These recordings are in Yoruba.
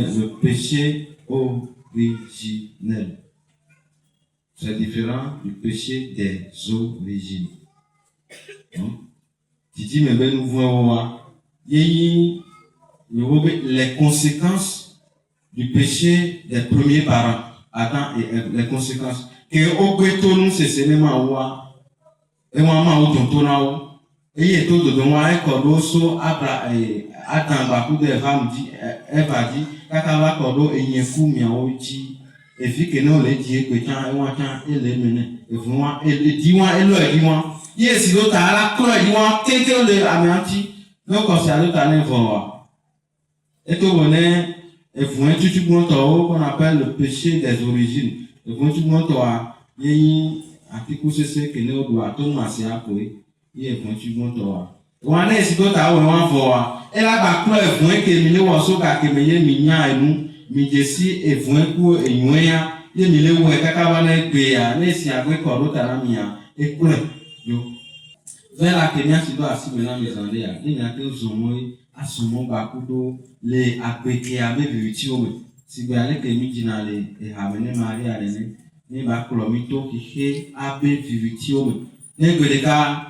Le péché originel. C'est différent du péché des origines. Les conséquences du péché des premiers parents. Adam et Ève, les conséquences. Que au nous c'est seulement et moi et tout de moi et Cordoso Adam Bakou de Eva dit Kakava Cordo et Yefu Miaochi et fit que nous les dieux que tant et moi et les mener et vous et les dis-moi et le dis-moi yes l'autre à la couleur dis-moi quelqu'un de amianti donc on s'est allé à l'info et tout bonnet et vous un tout qu'on appelle le péché des origines et vous tout monde toi y article c'est que nous doit tout masser à quoi y est vous tout monde toi on est si d'autres à on voit et là ba couleur vous que mille waso ka que meye minya enu mi jesi et vous ku enwea ye mille wo kaka ba na gbe ya na si agbe ko ro tara mia e couleur yo vers la Kenya si doit assis maintenant mes andé ya ni na que zomo asumo ba kudo le apeke abe biuti o si be ale ke mi jina le e ha mene maria le ni ba kolomito ki he abe biuti o ne gbedeka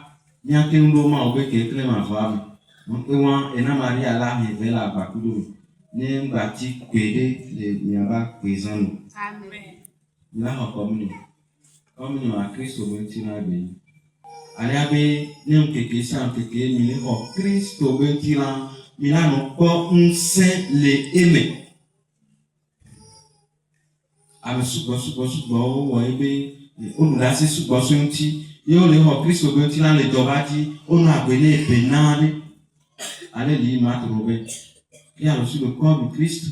ni ake ndo ma obe ke klema fami donc moi et na maria la he vela ba kudo ne ngati kwede le nyaba kwezano amen na ho komuni wa Kristo benti na be aliabe ne nkeke san keke mi le ho Kristo benti la Milano ko unse le eme. Ame subo wo ebe oludase subo sunti yo le ho Kristo be ti na le dobati onu agbele penale ale li ma trobe. Il a reçu le corps du Christ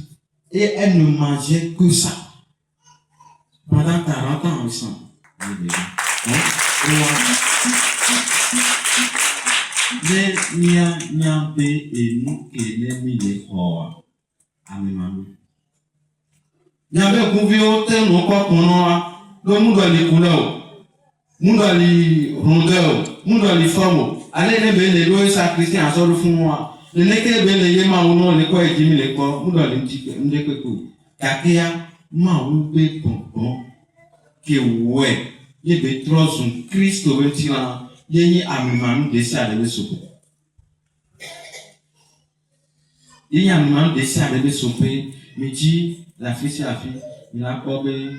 et elle ne mangeait que ça pendant 40 ans ensemble. Le nyambe enu kele mi le hoa amemanu nyambe kuvio te no kwa kunoa do mundo alikula mundo ali rondeo mundo alifomo ale ne be le do sa Christian so lu fun wa le neke be le ye ma uno le ko ejimi le ko mundo ali ntike ndekweku kakia ma u be ponpon ke we ye be trosun Kristo be ti la Yeni amimanu desi adebe sope. Yeni amimanu desi adebe sope. Miji la fille a fille. Il a probé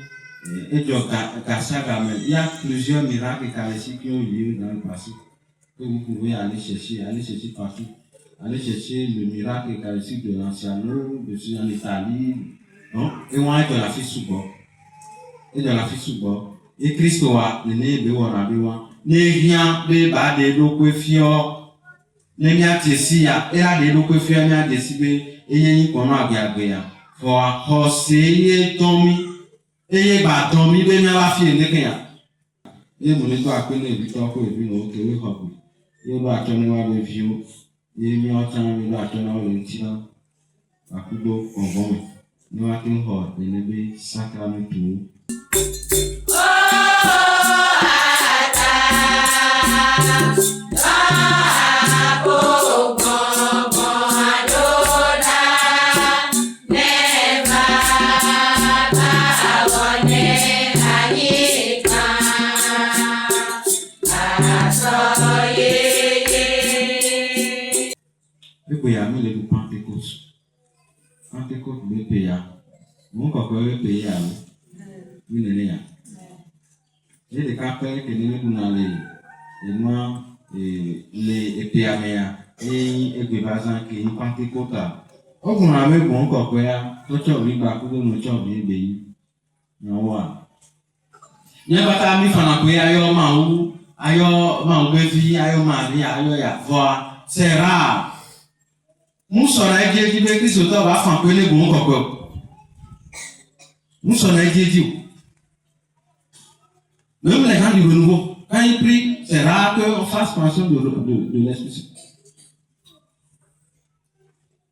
et il y a plusieurs miracles qui ont lieu dans le passé que vous pouvez aller chercher partout. Aller chercher le miracle eucharistique de l'Anciano, de celui en Italie. Non? Et on est de la fille sous bord. Et de la fille sous bord. Et Christ a le nez de Warabiwa. Ne rien de bas de l'eau fio, ne mia tesia, et la de l'eau fio mia desibe, et yé qu'on a gagné. For Hosea Tommy, et ba Tommy de mia fille de Kenya. Et mon étoile a connu Victor pour une autre hobby. Et va tourner à review, et mi entend le tourner au lentina, à coup d'eau en bon. Nous avons hot, et ne be sacramental. Pentecôte le paya. Mon copain le paya. Oui, le j'ai des capelles que nous allons et moi les péamea et bazan qui nous Pentecôte. Au qu'on a même bon copain, toi tu as vu pas que nous tu as vu béni. Non wa. N'y a pas ta mi fana péa yo ma ou ayo ma befi ayo ma ni ayo ya voix c'est rare. Nous sommes Dieu qui veut Christ va faire que les bons copains. Nous sommes Dieu. Même les gens du renouveau, quand ils prient, c'est rare qu'on fasse mention de l'Esprit Saint.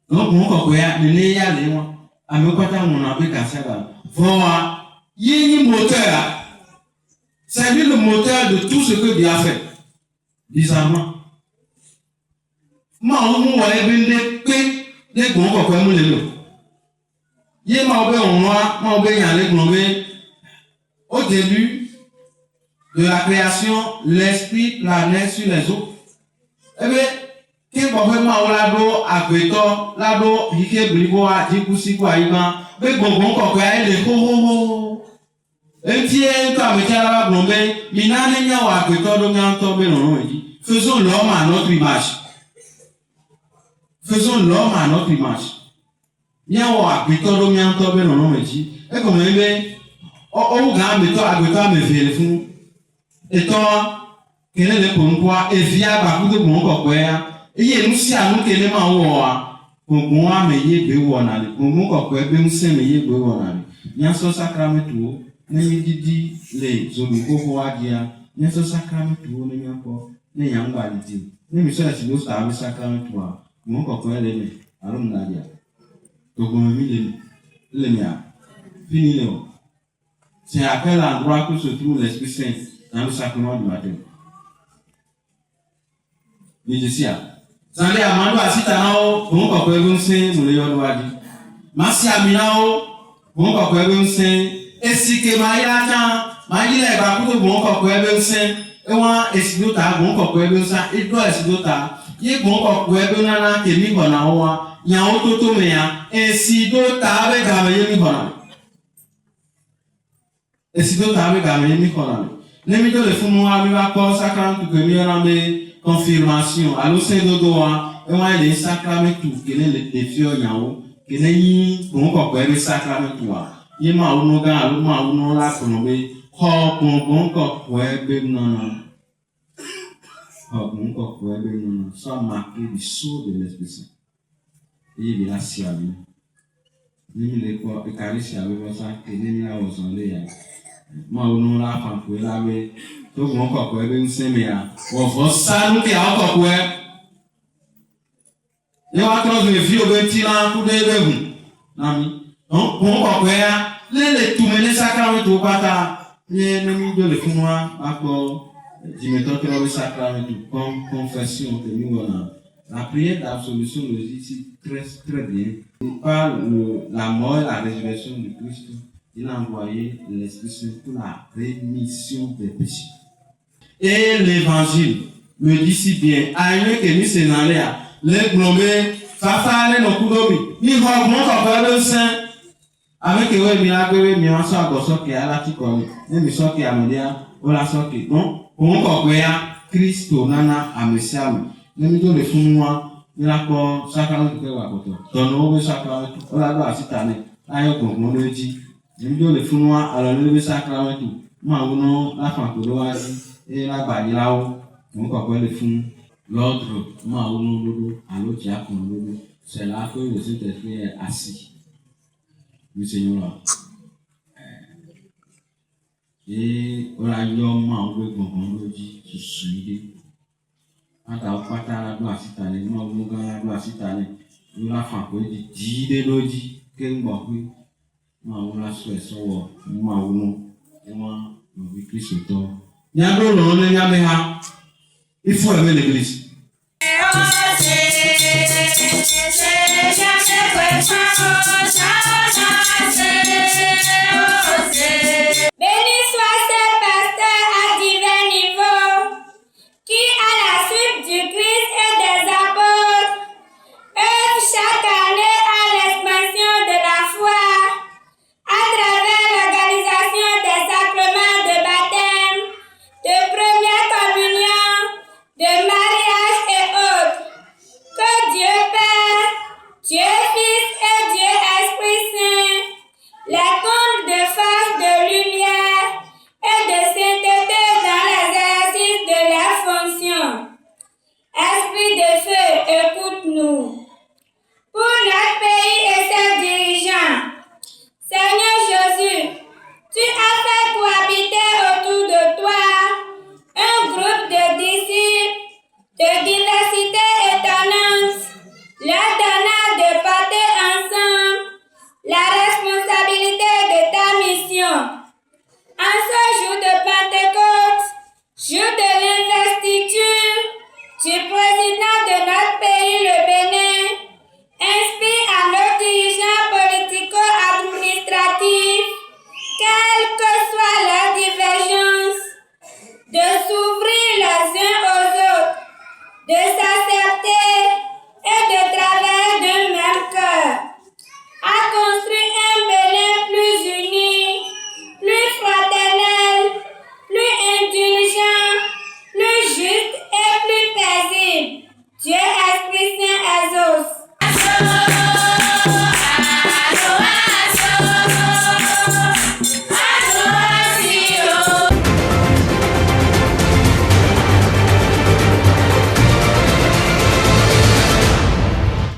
Donc, mon copain, le nez y a les mois. À me côté, on a pu casser là. Voilà. Il y a un moteur. C'est lui le moteur de tout ce que Dieu a fait. Bizarrement. Ma on m'a enlevé des bons copains, mon lélo. Il m'a enlevé en moi, m'a enlevé en l'église. Au début de la création, l'esprit planait sur les eaux. Eh bien, qui m'a fait ma olado agbeto, lado hike bribo a dikusi kwa iban, be bonbon copain, il est ho ho ho. Et puis, quand on a blondé, minane nya wa agbeto do nya tombe non dit. Faisons l'homme à notre image. Faisons l'homme à notre image. Nya wa agbeto do nya tombe non dit. Et comme on ga agbeto me fait le fou. Et toi, quel est le pourquoi et via ba ku de bon copain. Et il nous si à nous quel est ma wa. Pour moi me ye be wona le. Pour mon copain be nous se me ye be wona le. Nya so sacramentu. Nemi didi le zobi koko wadia nyeso sacramentu ne nyako ne yangwa didi nemi so la sibo sta sacramentu wa mon koko le me alum nadia to go mi le mia fini le. C'est à quel endroit que se trouve l'Esprit Saint dans le sacrement du baptême. Ni je Zande amando asita nao mon koko le Saint mo le yo wadi masi aminao mon koko le Saint esike mayata mayile ba ku bon koko ebe nse ewa esidota bon koko ebe nsa edo esidota ye bon koko ebe nana kemi bona wa nya ototo me ya esidota be ga me mi bona esidota be ga me mi bona ne mi do le fumu wa mi ba ko sacrament que mi ona me confirmation alo se dodo wa ewa ile sacrament kele le defio nya o kele yi bon koko ebe sacrament wa ye ma uno ga alu ma uno la kono be ho bon ko be nana ho bon ko be nana soit marqué du sceau de l'Esprit Saint et il a si ami ni le ko e kari si abi bo sa ke ni la o son le ya ma uno la fa ko la be to bon ko be nse me ya wo fo sa nu ke a ko ye wa tro be fi o be ti la ku de be hu na mi donc bon ko ya les tourner sacrament pata ni mi do le funwa ako di méthode le sacrament comme confession que nous on la prière d'absolution nous dit ici très bien. Il parle de la mort et la résurrection de Christ. Il a envoyé l'Esprit Saint pour la rémission des péchés. Et l'évangile me dit si bien aïe que ni c'est dans l'air les globés fafale no kudomi ni ho mo ko le saint avec que mi la gbere mi so agoso ke ala ti ko ni mi so ke amelia o la so ke don o ko pe ya Kristo nana amesiamu ni mi do le fun wa ni la ko sacrament ke wa boto don o be sacrament o la do asitane ayo gbongbon leji ni mi do le fun wa ala ni be sacrament ma wono la fa ko lo wa e la gba la o ko pe le fun l'ordre ma wono lodo alo ti akon lodo c'est là que le Saint-Esprit est assis. Oui, Seigneur. Et on a eu un moment où on a dit je suis. Quand on a pas la gloire cette année, nous avons la gloire cette année. Nous avons fait dit de l'odi que nous avons fait. Nous avons la souhait sur nous avons vu Christ au temps. Il y a d'autres noms, il y a des il faut aimer l'Église.